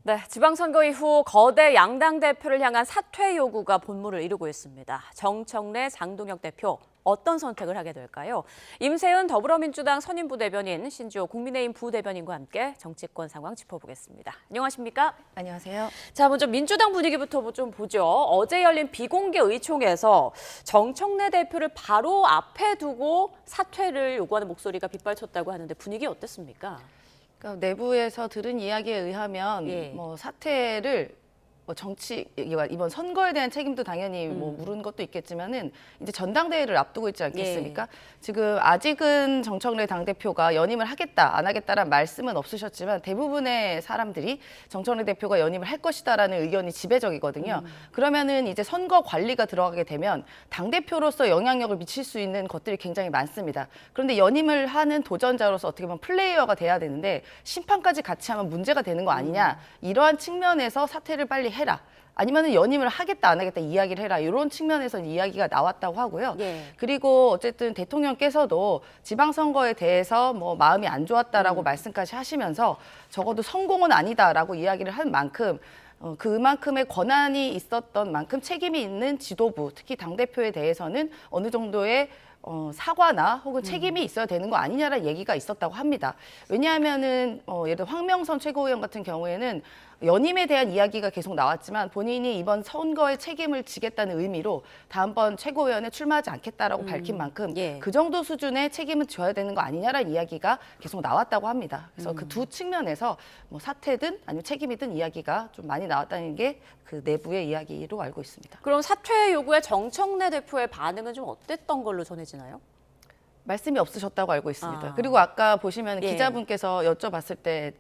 네, 지방선거 이후 거대 양당 대표를 향한 사퇴 요구가 본물을 이루고 있습니다. 정청래, 장동혁 대표 어떤 선택을 하게 될까요? 임세은 더불어민주당 선임부대변인, 신주호 국민의힘 부대변인과 함께 정치권 상황 짚어보겠습니다. 안녕하십니까? 안녕하세요. 자, 먼저 민주당 분위기부터 좀 보죠. 어제 열린 비공개 의총에서 정청래 대표를 바로 앞에 두고 사퇴를 요구하는 목소리가 빗발쳤다고 하는데 분위기 어땠습니까? 그러니까 내부에서 들은 이야기에 의하면 뭐 사퇴를 이번 선거에 대한 책임도 당연히 물은 것도 있겠지만은 이제 전당대회를 앞두고 있지 않겠습니까? 지금 아직은 정청래 당대표가 연임을 하겠다, 안 하겠다라는 말씀은 없으셨지만 대부분의 사람들이 정청래 대표가 연임을 할 것이다라는 의견이 지배적이거든요. 그러면은 이제 선거 관리가 들어가게 되면 당대표로서 영향력을 미칠 수 있는 것들이 굉장히 많습니다. 그런데 연임을 하는 도전자로서 어떻게 보면 플레이어가 돼야 되는데 심판까지 같이 하면 문제가 되는 거 아니냐. 이러한 측면에서 사퇴를 빨리 해라. 아니면은 연임을 하겠다 안 하겠다 이야기를 해라. 이런 측면에서 이야기가 나왔다고 하고요. 그리고 어쨌든 대통령께서도 지방선거에 대해서 뭐 마음이 안 좋았다라고 말씀까지 하시면서 적어도 성공은 아니다라고 이야기를 한 만큼 그만큼의 권한이 있었던 만큼 책임이 있는 지도부, 특히 당대표에 대해서는 어느 정도의 사과나 혹은 책임이 있어야 되는 거 아니냐라는 얘기가 있었다고 합니다. 왜냐하면은 예를 들어 황명선 최고위원 같은 경우에는 연임에 대한 이야기가 계속 나왔지만 본인이 이번 선거에 책임을 지겠다는 의미로 다음번 최고위원에 출마하지 않겠다라고 밝힌 만큼 그 정도 수준의 책임은 져야 되는 거 아니냐라는 이야기가 계속 나왔다고 합니다. 그래서 그 두 측면에서 뭐 사퇴든 아니면 책임이든 이야기가 좀 많이 나왔다는 게 그 내부의 이야기로 알고 있습니다. 그럼 사퇴 요구에 정청래 대표의 반응은 좀 어땠던 걸로 전해지나요? 말씀이 없으셨다고 알고 있습니다. 그리고 아까 보시면 기자분께서 여쭤봤을 때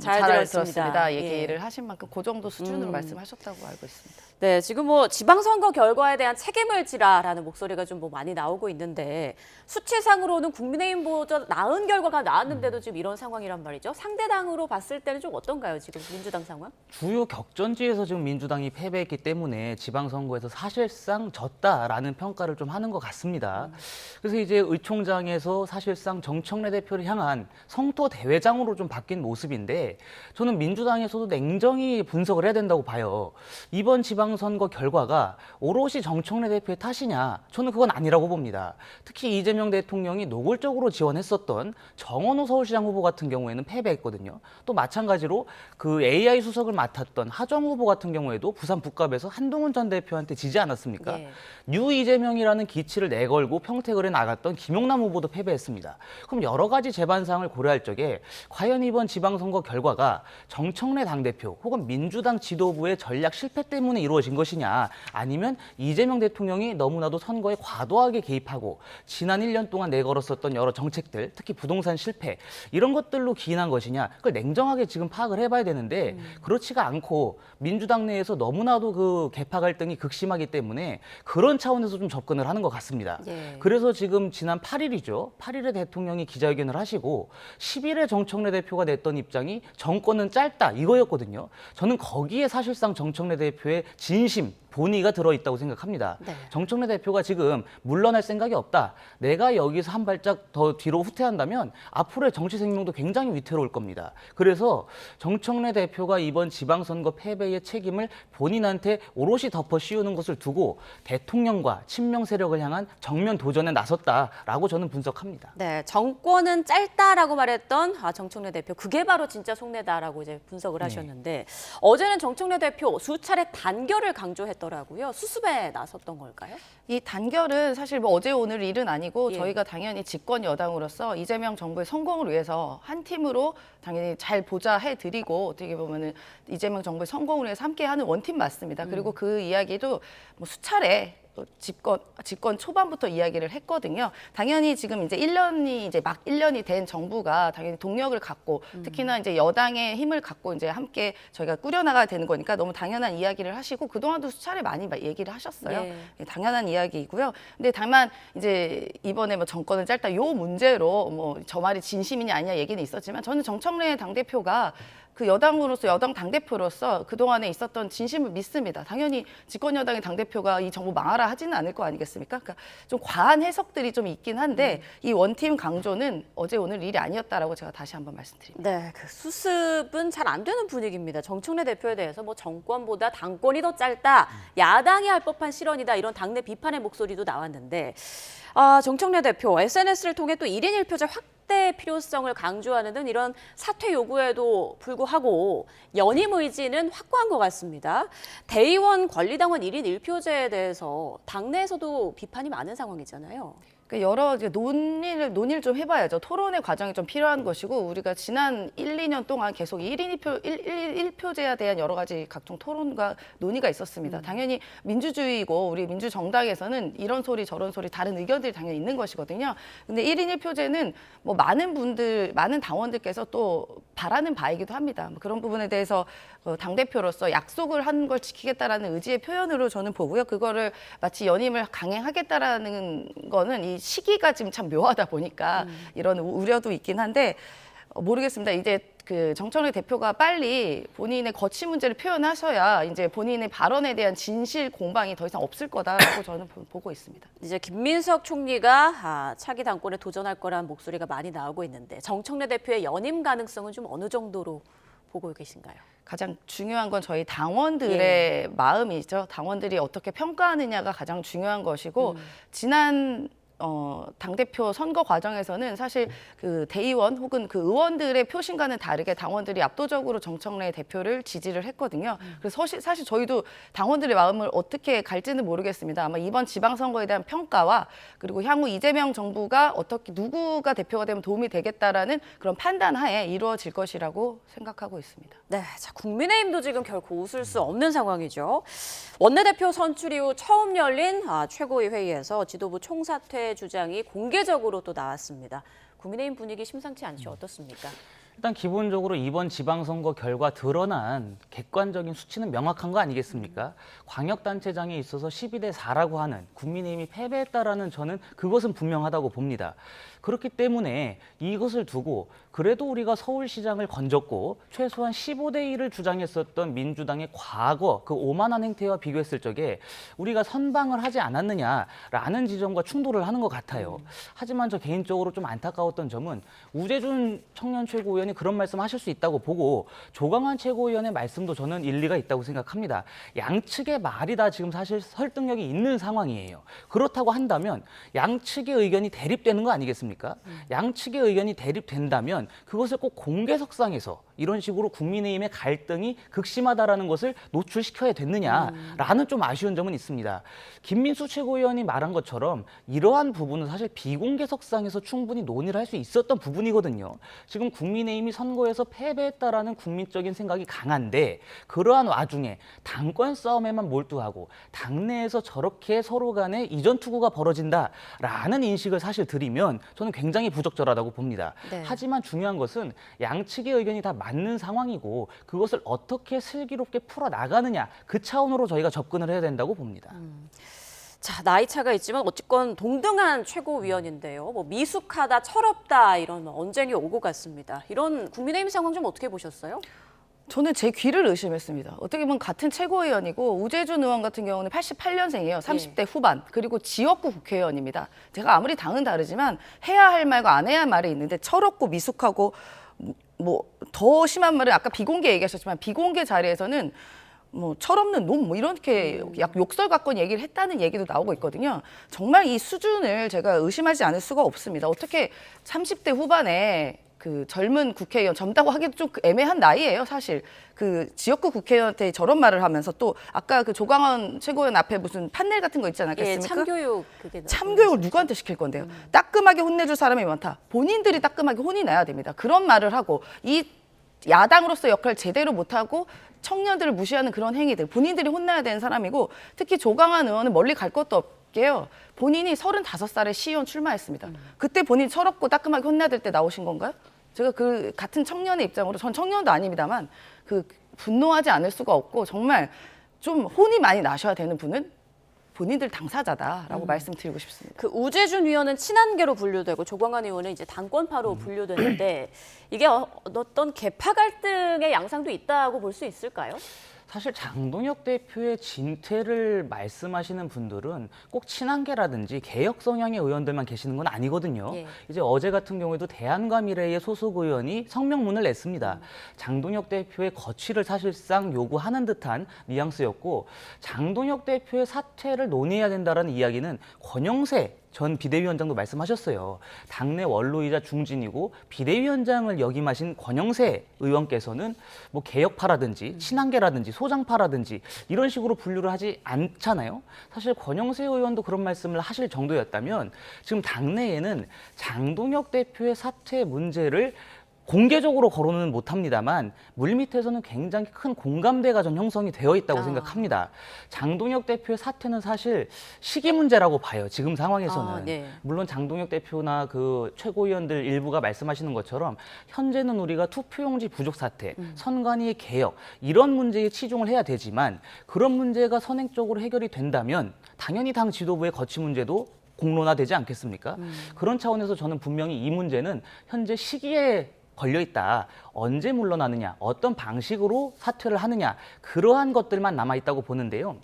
잘 들었습니다. 얘기를 하신 만큼 그 정도 수준으로 말씀하셨다고 알고 있습니다. 네, 지금 뭐 지방선거 결과에 대한 책임을 지라라는 목소리가 좀 뭐 많이 나오고 있는데 수치상으로는 국민의힘보다 나은 결과가 나왔는데도 지금 이런 상황이란 말이죠. 상대당으로 봤을 때는 좀 어떤가요, 지금 민주당 상황? 주요 격전지에서 지금 민주당이 패배했기 때문에 지방선거에서 사실상 졌다라는 평가를 좀 하는 것 같습니다. 그래서 이제 의총장에서 사실상 정청래 대표를 향한 성토 대회장으로 좀 바뀐 모습인데 저는 민주당에서도 냉정히 분석을 해야 된다고 봐요. 이번 지방선거 결과가 오롯이 정청래 대표의 탓이냐? 저는 그건 아니라고 봅니다. 특히 이재명 대통령이 노골적으로 지원했었던 정원호 서울시장 후보 같은 경우에는 패배했거든요. 또 마찬가지로 그 AI 수석을 맡았던 하정 후보 같은 경우에도 부산 북갑에서 한동훈 전 대표한테 지지 않았습니까? 뉴 이재명이라는 기치를 내걸고 평택을 해 나갔던 김용남 후보도 패배했습니다. 그럼 여러 가지 재반상을 고려할 적에 과연 이번 지방선거 결과가 정청래 당대표 혹은 민주당 지도부의 전략 실패 때문에 이루어진 것이냐 아니면 이재명 대통령이 너무나도 선거에 과도하게 개입하고 지난 1년 동안 내걸었었던 여러 정책들 특히 부동산 실패 이런 것들로 기인한 것이냐 그걸 냉정하게 지금 파악을 해봐야 되는데 그렇지가 않고 민주당 내에서 너무나도 그 계파 갈등이 극심하기 때문에 그런 차원에서 좀 접근을 하는 것 같습니다. 그래서 지금 지난 8일이죠. 8일에 대통령이 기자회견을 하시고 10일에 정청래 대표가 냈던 입장이 정권은 짧다 이거였거든요. 저는 거기에 사실상 정청래 대표의 진심, 본의가 들어있다고 생각합니다. 정청래 대표가 지금 물러날 생각이 없다. 내가 여기서 한 발짝 더 뒤로 후퇴한다면 앞으로의 정치 생명도 굉장히 위태로울 겁니다. 그래서 정청래 대표가 이번 지방선거 패배의 책임을 본인한테 오롯이 덮어 씌우는 것을 두고 대통령과 친명 세력을 향한 정면 도전에 나섰다라고 저는 분석합니다. 네, 정권은 짧다라고 말했던 정청래 대표, 그게 바로 진짜 속내다라고 이제 분석을 하셨는데 어제는 정청래 대표 수차례 단결을 강조했더라고요. 수습에 나섰던 걸까요? 이 단결은 사실 뭐 어제 오늘 일은 아니고 저희가 당연히 집권 여당으로서 이재명 정부의 성공을 위해서 한 팀으로 당연히 잘 보좌해드리고 어떻게 보면은 이재명 정부의 성공을 위해서 함께하는 원팀 맞습니다. 그리고 그 이야기도 뭐 수차례 집권 초반부터 이야기를 했거든요. 당연히 지금 이제 1년이 이제 막 1년이 된 정부가 당연히 동력을 갖고 특히나 이제 여당의 힘을 갖고 이제 함께 저희가 꾸려나가야 되는 거니까 너무 당연한 이야기를 하시고 그동안도 수차례 많이 얘기를 하셨어요. 당연한 이야기이고요. 근데 다만 이제 이번에 뭐 정권은 짧다 요 문제로 뭐 저 말이 진심이냐 아니냐 얘기는 있었지만 저는 정청래 당대표가 그 여당으로서 여당 당대표로서 그동안에 있었던 진심을 믿습니다. 당연히 집권 여당의 당대표가 이 정부 망하라 하지는 않을 거 아니겠습니까? 그러니까 좀 과한 해석들이 좀 있긴 한데 이 원팀 강조는 어제 오늘 일이 아니었다라고 제가 다시 한번 말씀드립니다. 네, 그 수습은 잘 안 되는 분위기입니다. 정청래 대표에 대해서 뭐 정권보다 당권이 더 짧다, 야당이 할 법한 실언이다 이런 당내 비판의 목소리도 나왔는데 정청래 대표 SNS를 통해 또 1인 1표제 확대 필요성을 강조하는 등 이런 사퇴 요구에도 불구하고 연임 의지는 확고한 것 같습니다. 대의원 권리당원 1인 1표제에 대해서 당내에서도 비판이 많은 상황이잖아요. 여러 이제 논의를 좀 해봐야죠. 토론의 과정이 좀 필요한 것이고 우리가 지난 1, 2년 동안 계속 1인 1표제에 대한 여러 가지 각종 토론과 논의가 있었습니다. 당연히 민주주의고 우리 민주정당에서는 이런 소리 저런 소리 다른 의견들이 당연히 있는 것이거든요. 근데 1인 1표제는 뭐 많은 당원들께서 또 바라는 바이기도 합니다. 그런 부분에 대해서 당대표로서 약속을 한 걸 지키겠다라는 의지의 표현으로 저는 보고요. 그거를 마치 연임을 강행하겠다라는 거는 이 시기가 지금 참 묘하다 보니까 이런 우려도 있긴 한데 모르겠습니다. 이제 그 정청래 대표가 빨리 본인의 거취 문제를 표현하셔야 이제 본인의 발언에 대한 진실 공방이 더 이상 없을 거다라고 저는 보고 있습니다. 이제 김민석 총리가 차기 당권에 도전할 거라는 목소리가 많이 나오고 있는데 정청래 대표의 연임 가능성은 좀 어느 정도로 보고 계신가요? 가장 중요한 건 저희 당원들의 마음이죠. 당원들이 어떻게 평가하느냐가 가장 중요한 것이고 지난 당대표 선거 과정에서는 사실 그 대의원 혹은 그 의원들의 표심과는 다르게 당원들이 압도적으로 정청래 대표를 지지를 했거든요. 그래서 사실 저희도 당원들의 마음을 어떻게 갈지는 모르겠습니다. 아마 이번 지방선거에 대한 평가와 그리고 향후 이재명 정부가 어떻게 누구가 대표가 되면 도움이 되겠다라는 그런 판단 하에 이루어질 것이라고 생각하고 있습니다. 네, 자, 국민의힘도 지금 결코 웃을 수 없는 상황이죠. 원내대표 선출 이후 처음 열린 최고위 회의에서 지도부 총사퇴 주장이 공개적으로 또 나왔습니다. 국민의힘 분위기 심상치 않죠? 어떻습니까? 일단 기본적으로 이번 지방선거 결과 드러난 객관적인 수치는 명확한 거 아니겠습니까? 광역단체장에 있어서 12대 4라고 하는 국민의힘이 패배했다라는 저는 그것은 분명하다고 봅니다. 그렇기 때문에 이것을 두고 그래도 우리가 서울시장을 건졌고 최소한 15대 1을 주장했었던 민주당의 과거 그 오만한 행태와 비교했을 적에 우리가 선방을 하지 않았느냐라는 지점과 충돌을 하는 것 같아요. 하지만 저 개인적으로 좀 안타까웠던 점은 우재준 청년 최고위원이 그런 말씀하실 수 있다고 보고 조광환 최고위원의 말씀도 저는 일리가 있다고 생각합니다. 양측의 말이 다 지금 사실 설득력이 있는 상황이에요. 그렇다고 한다면 양측의 의견이 대립되는 거 아니겠습니까? 양측의 의견이 대립된다면 그것을 꼭 공개석상에서 이런 식으로 국민의힘의 갈등이 극심하다라는 것을 노출시켜야 됐느냐라는 좀 아쉬운 점은 있습니다. 김민수 최고위원이 말한 것처럼 이러한 부분은 사실 비공개석상에서 충분히 논의를 할 수 있었던 부분이거든요. 지금 국민의힘이 선거에서 패배했다라는 국민적인 생각이 강한데 그러한 와중에 당권 싸움에만 몰두하고 당내에서 저렇게 서로 간에 이전 투구가 벌어진다라는 인식을 사실 드리면 저는 굉장히 부적절하다고 봅니다. 네. 하지만 중요한 것은 양측의 의견이 다 맞는 상황이고 그것을 어떻게 슬기롭게 풀어나가느냐 그 차원으로 저희가 접근을 해야 된다고 봅니다. 자, 나이 차가 있지만 어쨌건 동등한 최고위원인데요. 뭐 미숙하다, 철없다 이런 언쟁이 오고 갔습니다. 이런 국민의힘 상황 좀 어떻게 보셨어요? 저는 제 귀를 의심했습니다. 어떻게 보면 같은 최고위원이고 우재준 의원 같은 경우는 88년생이에요. 30대 후반. 그리고 지역구 국회의원입니다. 제가 아무리 당은 다르지만 해야 할 말과 안 해야 할 말이 있는데 철없고 미숙하고 뭐 더 심한 말은 아까 비공개 얘기하셨지만 비공개 자리에서는 뭐 철없는 놈 뭐 이렇게 약 욕설 갖고 얘기를 했다는 얘기도 나오고 있거든요. 정말 이 수준을 제가 의심하지 않을 수가 없습니다. 어떻게 30대 후반에 그 젊은 국회의원 젊다고 하기도 좀 애매한 나이예요, 사실. 그 지역구 국회의원한테 저런 말을 하면서 또 아까 그 조광원 최고위원 앞에 무슨 판넬 같은 거 있지 않았겠습니까? 예, 참교육 그게 참교육을 누구한테 시킬 건데요? 따끔하게 혼내줄 사람이 많다. 본인들이 따끔하게 혼이 나야 됩니다. 그런 말을 하고 이 야당으로서 역할을 제대로 못하고 청년들을 무시하는 그런 행위들 본인들이 혼나야 되는 사람이고 특히 조광환 의원은 멀리 갈 것도 없게요. 본인이 35살에 시의원 출마했습니다. 그때 본인 철없고 따끔하게 혼내야 될 때 나오신 건가요? 제가 그 같은 청년의 입장으로 전 청년도 아닙니다만 그 분노하지 않을 수가 없고 정말 좀 혼이 많이 나셔야 되는 분은 본인들 당사자다라고 말씀드리고 싶습니다. 그 우재준 의원은 친한계로 분류되고 조광한 의원은 이제 당권파로 분류되는데 이게 어떤 계파 갈등의 양상도 있다고 볼 수 있을까요? 사실 장동혁 대표의 진퇴를 말씀하시는 분들은 꼭 친한계라든지 개혁 성향의 의원들만 계시는 건 아니거든요. 예. 이제 어제 같은 경우에도 대한과미래의 소속 의원이 성명문을 냈습니다. 장동혁 대표의 거취를 사실상 요구하는 듯한 뉘앙스였고, 장동혁 대표의 사퇴를 논의해야 된다는 이야기는 권영세 전 비대위원장도 말씀하셨어요. 당내 원로이자 중진이고 비대위원장을 역임하신 권영세 의원께서는 뭐 개혁파라든지 친한계라든지 소장파라든지 이런 식으로 분류를 하지 않잖아요. 사실 권영세 의원도 그런 말씀을 하실 정도였다면 지금 당내에는 장동혁 대표의 사퇴 문제를 공개적으로 거론은 못합니다만 물밑에서는 굉장히 큰 공감대가 전 형성이 되어 있다고 생각합니다. 장동혁 대표의 사퇴는 사실 시기 문제라고 봐요. 지금 상황에서는. 네. 물론 장동혁 대표나 그 최고위원들 일부가 말씀하시는 것처럼 현재는 우리가 투표용지 부족 사태, 선관위의 개혁 이런 문제에 치중을 해야 되지만 그런 문제가 선행적으로 해결이 된다면 당연히 당 지도부의 거취 문제도 공론화되지 않겠습니까? 그런 차원에서 저는 분명히 이 문제는 현재 시기에 걸려 있다. 언제 물러나느냐, 어떤 방식으로 사퇴를 하느냐, 그러한 것들만 남아 있다고 보는데요.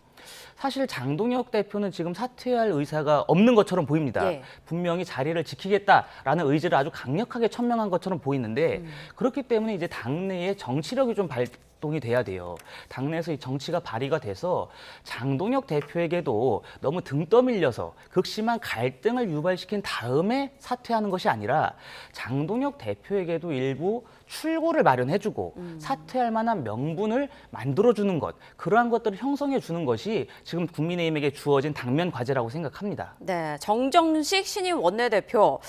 사실 장동혁 대표는 지금 사퇴할 의사가 없는 것처럼 보입니다. 예. 분명히 자리를 지키겠다라는 의지를 아주 강력하게 천명한 것처럼 보이는데 그렇기 때문에 이제 당내에 정치력이 좀 발동이 돼야 돼요. 당내에서 이 정치가 발휘가 돼서 장동혁 대표에게도 너무 등 떠밀려서 극심한 갈등을 유발시킨 다음에 사퇴하는 것이 아니라 장동혁 대표에게도 일부 출구를 마련해주고 사퇴할 만한 명분을 만들어주는 것, 그러한 것들을 형성해주는 것이 지금 국민의힘에게 주어진 당면 과제라고 생각합니다. 네, 정정식 신임 원내대표,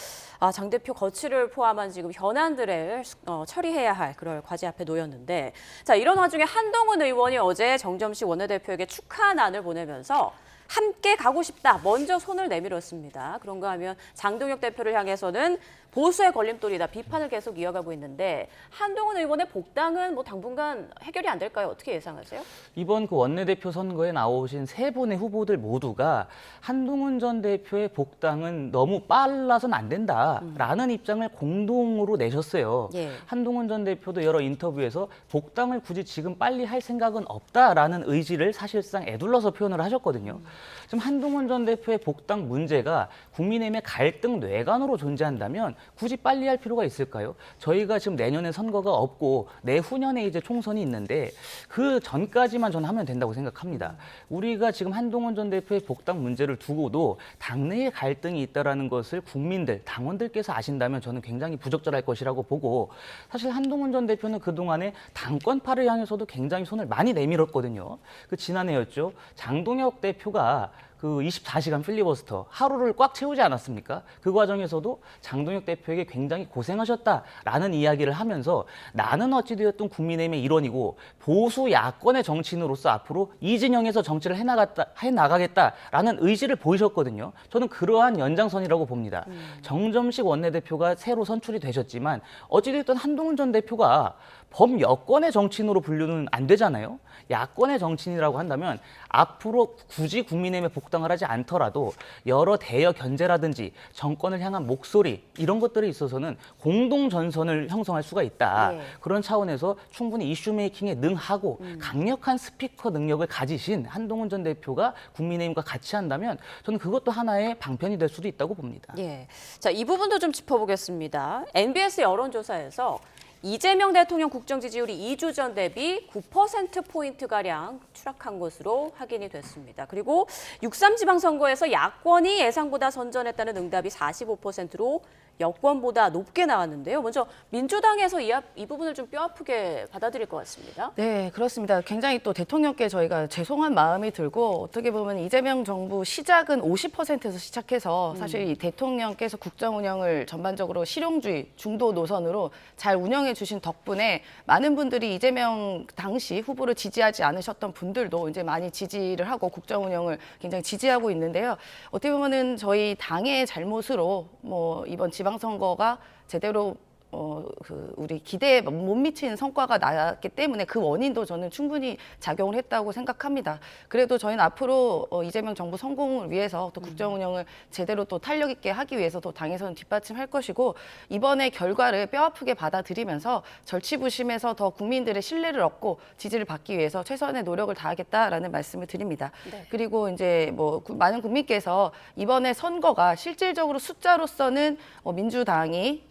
장 대표 거취를 포함한 지금 현안들을 처리해야 할 그럴 과제 앞에 놓였는데, 자, 이런 와중에 한동훈 의원이 어제 정정식 원내대표에게 축하난을 보내면서 함께 가고 싶다, 먼저 손을 내밀었습니다. 그런가 하면 장동혁 대표를 향해서는 보수의 걸림돌이다, 비판을 계속 이어가고 있는데 한동훈 의원의 복당은 뭐 당분간 해결이 안 될까요? 어떻게 예상하세요? 이번 그 원내대표 선거에 나오신 세 분의 후보들 모두가 한동훈 전 대표의 복당은 너무 빨라서는 안 된다라는 입장을 공동으로 내셨어요. 예. 한동훈 전 대표도 여러 인터뷰에서 복당을 굳이 지금 빨리 할 생각은 없다라는 의지를 사실상 에둘러서 표현을 하셨거든요. 지금 한동훈 전 대표의 복당 문제가 국민의힘의 갈등 뇌관으로 존재한다면 굳이 빨리 할 필요가 있을까요? 저희가 지금 내년에 선거가 없고 내후년에 이제 총선이 있는데 그 전까지만 저는 하면 된다고 생각합니다. 우리가 지금 한동훈 전 대표의 복당 문제를 두고도 당내에 갈등이 있다라는 것을 국민들, 당원들께서 아신다면 저는 굉장히 부적절할 것이라고 보고, 사실 한동훈 전 대표는 그동안에 당권파를 향해서도 굉장히 손을 많이 내밀었거든요. 그 지난해였죠. 장동혁 대표가 그 24시간 필리버스터 하루를 꽉 채우지 않았습니까? 그 과정에서도 장동혁 대표에게 굉장히 고생하셨다라는 이야기를 하면서 나는 어찌되었든 국민의힘의 일원이고 보수 야권의 정치인으로서 앞으로 이 진영에서 정치를 해나가겠다라는 의지를 보이셨거든요. 저는 그러한 연장선이라고 봅니다. 정점식 원내대표가 새로 선출이 되셨지만 어찌되었든 한동훈 전 대표가 범여권의 정치인으로 분류는 안 되잖아요. 야권의 정치인이라고 한다면 앞으로 굳이 국민의힘에 복당을 하지 않더라도 여러 대여 견제라든지 정권을 향한 목소리 이런 것들에 있어서는 공동 전선을 형성할 수가 있다. 네. 그런 차원에서 충분히 이슈 메이킹에 능하고 강력한 스피커 능력을 가지신 한동훈 전 대표가 국민의힘과 같이 한다면 저는 그것도 하나의 방편이 될 수도 있다고 봅니다. 예. 자, 이 부분도 좀 짚어보겠습니다. NBS 여론조사에서 이재명 대통령 국정 지지율이 2주 전 대비 9%포인트가량 추락한 것으로 확인이 됐습니다. 그리고 6.3 지방선거에서 야권이 예상보다 선전했다는 응답이 45%로 여권보다 높게 나왔는데요. 먼저 민주당에서 이 부분을 좀 뼈아프게 받아들일 것 같습니다. 네, 그렇습니다. 굉장히 또 대통령께 저희가 죄송한 마음이 들고, 어떻게 보면 이재명 정부 시작은 50%에서 시작해서 사실 이 대통령께서 국정 운영을 전반적으로 실용주의 중도 노선으로 잘 운영해 주신 덕분에 많은 분들이 이재명 당시 후보를 지지하지 않으셨던 분들도 이제 많이 지지를 하고 국정 운영을 굉장히 지지하고 있는데요. 어떻게 보면은 저희 당의 잘못으로 뭐 이번 지방선거가 제대로 우리 기대에 못 미치는 성과가 나왔기 때문에 그 원인도 저는 충분히 작용을 했다고 생각합니다. 그래도 저희는 앞으로 이재명 정부 성공을 위해서 또 국정 운영을 제대로 또 탄력 있게 하기 위해서 또 당에서는 뒷받침할 것이고 이번에 결과를 뼈아프게 받아들이면서 절치부심해서 더 국민들의 신뢰를 얻고 지지를 받기 위해서 최선의 노력을 다하겠다라는 말씀을 드립니다. 네. 그리고 이제 뭐 많은 국민께서 이번에 선거가 실질적으로 숫자로서는 민주당이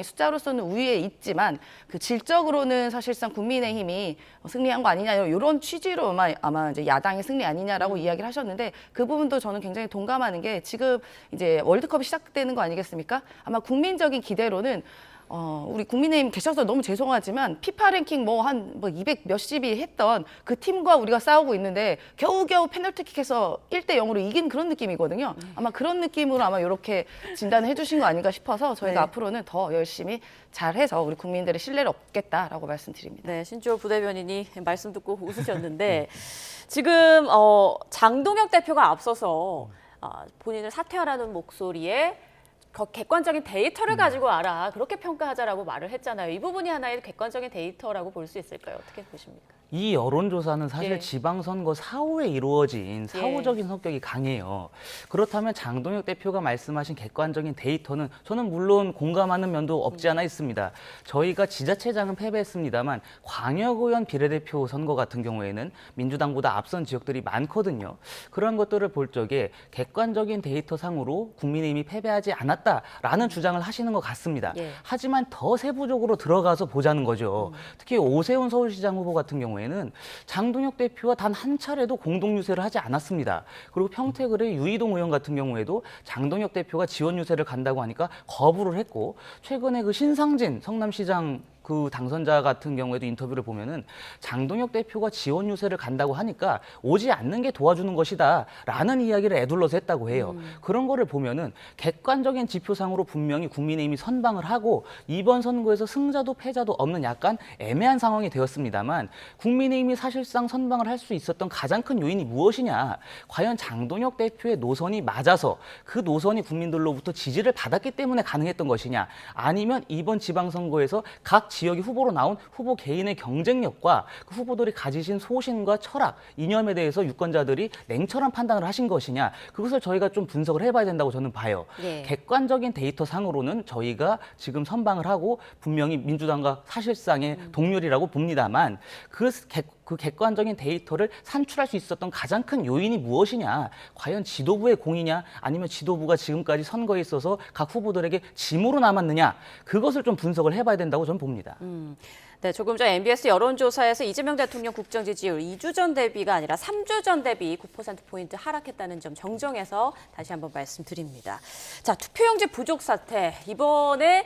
숫자로서는 우위에 있지만 그 질적으로는 사실상 국민의힘이 승리한 거 아니냐 이런 취지로 아마 이제 야당의 승리 아니냐라고 이야기를 하셨는데 그 부분도 저는 굉장히 동감하는 게 지금 이제 월드컵이 시작되는 거 아니겠습니까? 아마 국민적인 기대로는 우리 국민의힘 계셔서 너무 죄송하지만 피파 랭킹 한 200 몇십이 했던 그 팀과 우리가 싸우고 있는데 겨우겨우 페널티킥에서 1대0으로 이긴 그런 느낌이거든요. 아마 그런 느낌으로 아마 이렇게 진단을 해주신 거 아닌가 싶어서 저희가 네. 앞으로는 더 열심히 잘해서 우리 국민들의 신뢰를 얻겠다라고 말씀드립니다. 네, 신주호 부대변인이 말씀 듣고 웃으셨는데 지금 장동혁 대표가 앞서서 본인을 사퇴하라는 목소리에 객관적인 데이터를 가지고 와라 그렇게 평가하자라고 말을 했잖아요. 이 부분이 하나의 객관적인 데이터라고 볼 수 있을까요? 어떻게 보십니까? 이 여론조사는 사실 예. 지방선거 사후에 이루어진 사후적인 성격이 강해요. 그렇다면 장동혁 대표가 말씀하신 객관적인 데이터는 저는 물론 공감하는 면도 없지 않아 있습니다. 저희가 지자체장은 패배했습니다만 광역의원 비례대표 선거 같은 경우에는 민주당보다 앞선 지역들이 많거든요. 그런 것들을 볼 적에 객관적인 데이터상으로 국민의힘이 패배하지 않았다라는 주장을 하시는 것 같습니다. 예. 하지만 더 세부적으로 들어가서 보자는 거죠. 특히 오세훈 서울시장 후보 같은 경우에는 장동혁 대표와 단 한 차례도 공동 유세를 하지 않았습니다. 그리고 평택을의 유이동 의원 같은 경우에도 장동혁 대표가 지원 유세를 간다고 하니까 거부를 했고 최근에 그 신상진 성남시장 그 당선자 같은 경우에도 인터뷰를 보면은 장동혁 대표가 지원 유세를 간다고 하니까 오지 않는 게 도와주는 것이다라는 이야기를 애둘러서 했다고 해요. 그런 거를 보면은 객관적인 지표상으로 분명히 국민의힘이 선방을 하고 이번 선거에서 승자도 패자도 없는 약간 애매한 상황이 되었습니다만 국민의힘이 사실상 선방을 할 수 있었던 가장 큰 요인이 무엇이냐? 과연 장동혁 대표의 노선이 맞아서 그 노선이 국민들로부터 지지를 받았기 때문에 가능했던 것이냐? 아니면 이번 지방선거에서 각 지역이 후보로 나온 후보 개인의 경쟁력과 그 후보들이 가지신 소신과 철학, 이념에 대해서 유권자들이 냉철한 판단을 하신 것이냐, 그것을 저희가 좀 분석을 해봐야 된다고 저는 봐요. 예. 객관적인 데이터상으로는 저희가 지금 선방을 하고 분명히 민주당과 사실상의 동률이라고 봅니다만 그 객관적인 데이터를 산출할 수 있었던 가장 큰 요인이 무엇이냐? 과연 지도부의 공이냐? 아니면 지도부가 지금까지 선거에 있어서 각 후보들에게 짐으로 남았느냐? 그것을 좀 분석을 해봐야 된다고 저는 봅니다. 네, 조금 전 MBS 여론조사에서 이재명 대통령 국정 지지율 2주 전 대비가 아니라 3주 전 대비 9%포인트 하락했다는 점 정정해서 다시 한번 말씀드립니다. 자, 투표용지 부족 사태. 이번에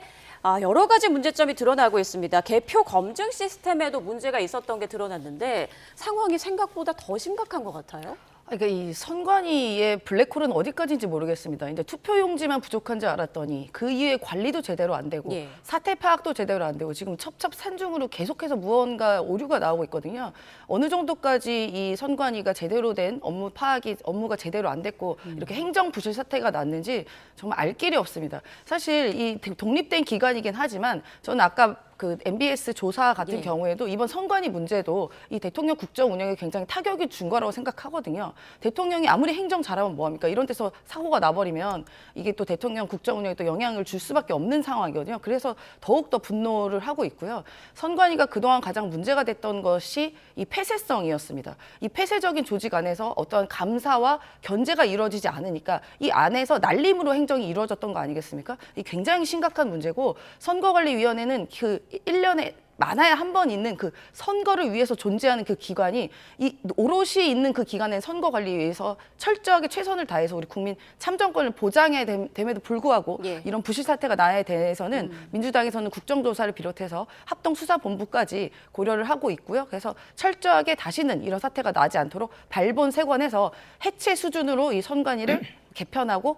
여러 가지 문제점이 드러나고 있습니다. 개표 검증 시스템에도 문제가 있었던 게 드러났는데 상황이 생각보다 더 심각한 것 같아요. 그러니까 이 선관위의 블랙홀은 어디까지인지 모르겠습니다. 이제 투표용지만 부족한 줄 알았더니 그 이후에 관리도 제대로 안 되고 예. 사태 파악도 제대로 안 되고 지금 첩첩산중으로 계속해서 무언가 오류가 나오고 있거든요. 어느 정도까지 이 선관위가 제대로 된 업무가 제대로 안 됐고 이렇게 행정 부실 사태가 났는지 정말 알 길이 없습니다. 사실 이 독립된 기관이긴 하지만 저는 아까 그 MBS 조사 같은 예. 경우에도 이번 선관위 문제도 이 대통령 국정 운영에 굉장히 타격이 준 거라고 생각하거든요. 대통령이 아무리 행정 잘하면 뭐합니까? 이런 데서 사고가 나버리면 이게 또 대통령 국정 운영에 또 영향을 줄 수밖에 없는 상황이거든요. 그래서 더욱더 분노를 하고 있고요. 선관위가 그동안 가장 문제가 됐던 것이 이 폐쇄성이었습니다. 이 폐쇄적인 조직 안에서 어떤 감사와 견제가 이루어지지 않으니까 이 안에서 날림으로 행정이 이루어졌던 거 아니겠습니까? 이 굉장히 심각한 문제고 선거관리위원회는 그 1년에 많아야 한 번 있는 그 선거를 위해서 존재하는 그 기관이 이 오롯이 있는 그 기관의 선거관리위해서 철저하게 최선을 다해서 우리 국민 참정권을 보장해야 됨에도 불구하고 예. 이런 부실 사태가 나에 대해서는 민주당에서는 국정조사를 비롯해서 합동수사본부까지 고려를 하고 있고요. 그래서 철저하게 다시는 이런 사태가 나지 않도록 발본색원해서 해체 수준으로 이 선관위를 개편하고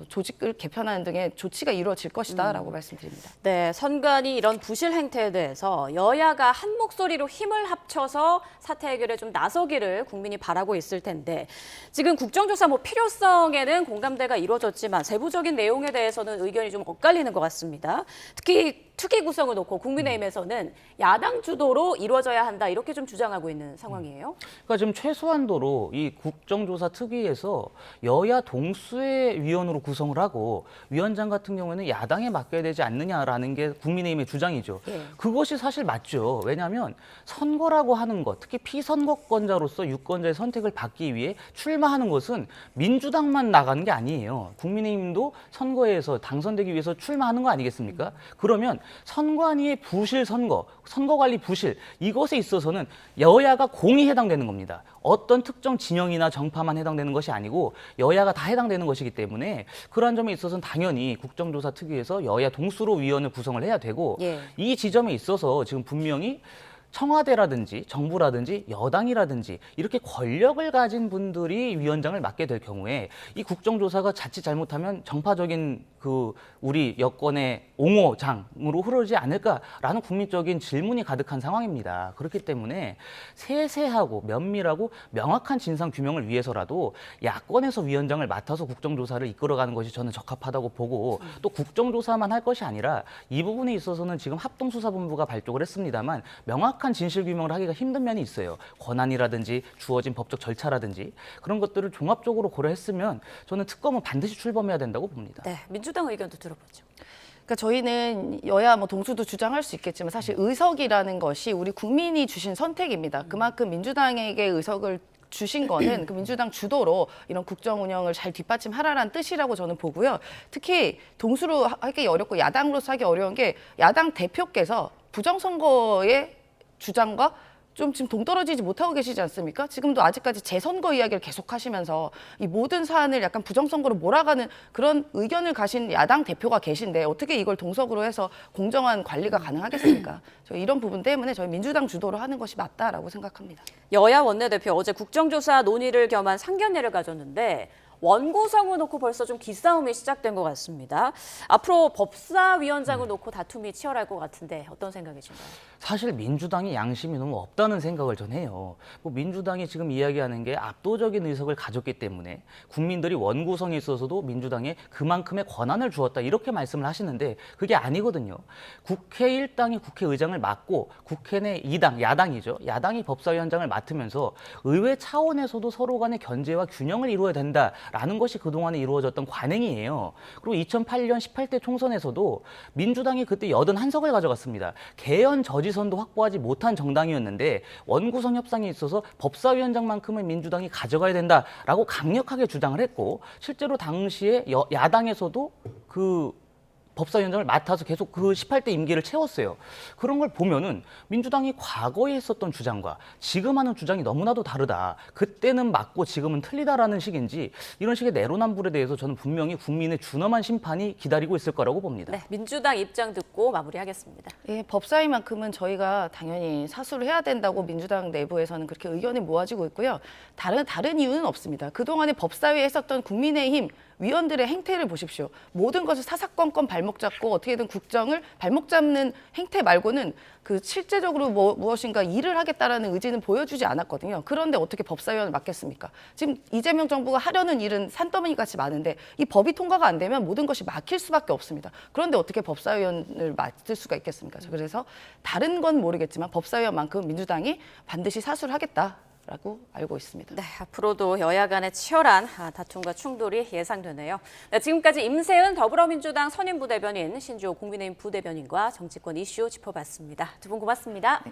조직을 개편하는 등의 조치가 이루어질 것이다라고 말씀드립니다. 네, 선관위 이런 부실 행태에 대해서 여야가 한 목소리로 힘을 합쳐서 사태 해결에 좀 나서기를 국민이 바라고 있을 텐데 지금 국정조사 필요성에는 공감대가 이루어졌지만 세부적인 내용에 대해서는 의견이 좀 엇갈리는 것 같습니다. 특히 특위 구성을 놓고 국민의힘에서는 야당 주도로 이루어져야 한다 이렇게 좀 주장하고 있는 상황이에요. 그러니까 지금 최소한도로 이 국정조사 특위에서 여야 동수의 위원으로 구성을 하고 위원장 같은 경우에는 야당에 맡겨야 되지 않느냐라는 게 국민의힘의 주장이죠. 예. 그것이 사실 맞죠. 왜냐하면 선거라고 하는 것, 특히 피선거권자로서 유권자의 선택을 받기 위해 출마하는 것은 민주당만 나가는 게 아니에요. 국민의힘도 선거에서 당선되기 위해서 출마하는 거 아니겠습니까? 그러면 선관위의 부실 선거, 선거관리 부실 이것에 있어서는 여야가 공히 해당되는 겁니다. 어떤 특정 진영이나 정파만 해당되는 것이 아니고 여야가 다 해당되는 것이기 때문에 그러한 점에 있어서는 당연히 국정조사 특위에서 여야 동수로 위원을 구성을 해야 되고 예. 이 지점에 있어서 지금 분명히 청와대라든지 정부라든지 여당이라든지 이렇게 권력을 가진 분들이 위원장을 맡게 될 경우에 이 국정조사가 자칫 잘못하면 정파적인 그 우리 여권의 옹호장으로 흐르지 않을까라는 국민적인 질문이 가득한 상황입니다. 그렇기 때문에 세세하고 면밀하고 명확한 진상 규명을 위해서라도 야권에서 위원장을 맡아서 국정조사를 이끌어가는 것이 저는 적합하다고 보고 또 국정조사만 할 것이 아니라 이 부분에 있어서는 지금 합동수사본부가 발족을 했습니다만 명확한 진실 규명을 하기가 힘든 면이 있어요. 권한이라든지 주어진 법적 절차라든지 그런 것들을 종합적으로 고려했으면 저는 특검은 반드시 출범해야 된다고 봅니다. 네, 민주당 의견도 들어보죠. 그러니까 저희는 여야 뭐 동수도 주장할 수 있겠지만 사실 의석이라는 것이 우리 국민이 주신 선택입니다. 그만큼 민주당에게 의석을 주신 거는 그 민주당 주도로 이런 국정 운영을 잘 뒷받침하라라는 뜻이라고 저는 보고요. 특히 동수로 하기 어렵고 야당으로서 하기 어려운 게 야당 대표께서 부정선거의 주장과 좀 지금 동떨어지지 못하고 계시지 않습니까? 지금도 아직까지 재선거 이야기를 계속하시면서 이 모든 사안을 약간 부정선거로 몰아가는 그런 의견을 가신 야당 대표가 계신데 어떻게 이걸 동석으로 해서 공정한 관리가 가능하겠습니까? 저희 이런 부분 때문에 저희 민주당 주도로 하는 것이 맞다라고 생각합니다. 여야 원내대표 어제 국정조사 논의를 겸한 상견례를 가졌는데 원구성을 놓고 벌써 좀 기싸움이 시작된 것 같습니다. 앞으로 법사위원장을 놓고 다툼이 치열할 것 같은데 어떤 생각이신가요? 사실 민주당이 양심이 너무 없다는 생각을 전 해요. 뭐 민주당이 지금 이야기하는 게 압도적인 의석을 가졌기 때문에 국민들이 원구성에 있어서도 민주당에 그만큼의 권한을 주었다 이렇게 말씀을 하시는데 그게 아니거든요. 국회 1당이 국회의장을 맡고 국회 내 2당, 야당이죠. 야당이 법사위원장을 맡으면서 의회 차원에서도 서로 간의 견제와 균형을 이루어야 된다. 라는 것이 그동안에 이루어졌던 관행이에요. 그리고 2008년 18대 총선에서도 민주당이 그때 81석을 가져갔습니다. 개헌 저지선도 확보하지 못한 정당이었는데 원구성 협상에 있어서 법사위원장만큼은 민주당이 가져가야 된다라고 강력하게 주장을 했고 실제로 당시에 야당에서도 그 법사위원장을 맡아서 계속 그 18대 임기를 채웠어요. 그런 걸 보면은 민주당이 과거에 했었던 주장과 지금 하는 주장이 너무나도 다르다. 그때는 맞고 지금은 틀리다라는 식인지 이런 식의 내로남불에 대해서 저는 분명히 국민의 준엄한 심판이 기다리고 있을 거라고 봅니다. 네, 민주당 입장 듣고 마무리하겠습니다. 예, 법사위만큼은 저희가 당연히 사수를 해야 된다고 민주당 내부에서는 그렇게 의견이 모아지고 있고요. 다른 이유는 없습니다. 그동안에 법사위에 했었던 국민의힘 위원들의 행태를 보십시오. 모든 것을 사사건건 발목 잡고 어떻게든 국정을 발목 잡는 행태 말고는 그 실제적으로 무엇인가 일을 하겠다라는 의지는 보여주지 않았거든요. 그런데 어떻게 법사위원을 맡겠습니까? 지금 이재명 정부가 하려는 일은 산더미 같이 많은데 이 법이 통과가 안 되면 모든 것이 막힐 수밖에 없습니다. 그런데 어떻게 법사위원을 맡을 수가 있겠습니까? 그래서 다른 건 모르겠지만 법사위원만큼 민주당이 반드시 사수를 하겠다. 라고 알고 있습니다. 네, 앞으로도 여야 간의 치열한 다툼과 충돌이 예상되네요. 네, 지금까지 임세은 더불어민주당 선임부대변인, 신주호 국민의힘 부대변인과 정치권 이슈 짚어봤습니다. 두 분 고맙습니다. 네.